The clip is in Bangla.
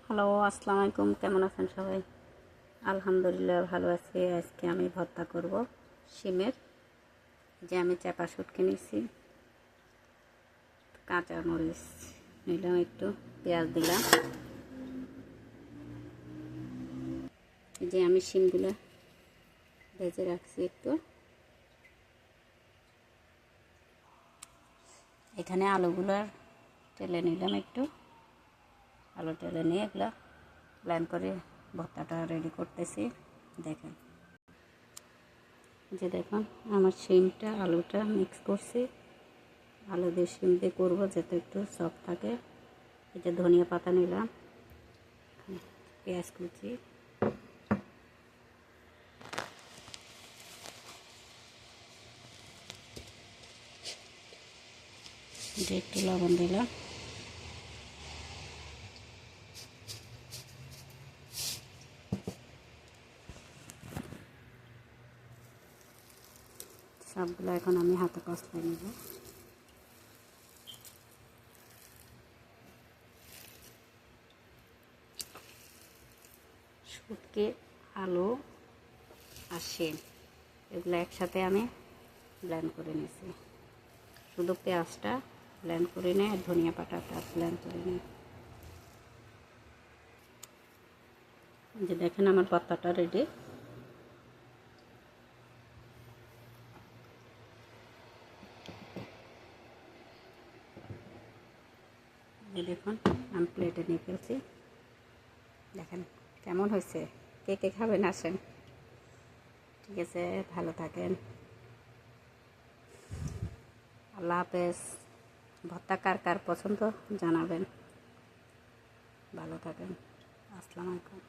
হ্যালো, আসসালামু আলাইকুম। কেমন আছেন সবাই? আলহামদুলিল্লাহ ভালো আছি। আজকে আমি ভর্তা করব শিমের। যে আমি চাপা শুটকি নিয়েছি, কাঁচা মরিচ নিলাম, একটু পেঁয়াজ দিলাম। যে আমি শিমগুলো ভেজে রাখছি একটু। এখানে আলুগুলো টেলে নিলাম একটু। আলু টেলে নিয়ে এগুলো প্ল্যান করে ভর্তাটা রেডি করতেছি। দেখেন, যে দেখুন আমার শিমটা আলুটা মিক্স করছি। আলু দিয়ে শিম দিয়ে করবো যাতে একটু সফট থাকে। এটা ধনিয়া পাতা নিলাম, পেঁয়াজ কুচি, একটু লবণ দিলাম। সবগুলো এখন আমি হাতে কষলে নেব। শুটকি, আলু আর শিম এগুলো একসাথে আমি ব্লেন্ড করে নিয়েছি। শুধু পেঁয়াজটা ব্লেন্ড করে নিই আর ধনিয়া পাতাটা ব্লেন্ড করে নিই। যে দেখেন আমার ভর্তাটা রেডি। যে দেখুন আমি প্লেটে নিয়ে ফেলছি। দেখেন কেমন হয়েছে। কে কে খাবেন আসেন। ঠিক আছে, ভালো থাকেন। আল্লাহ হাফেজ। ভর্তা কার কার পছন্দ জানাবেন। ভালো থাকেন। আসসালামু আলাইকুম।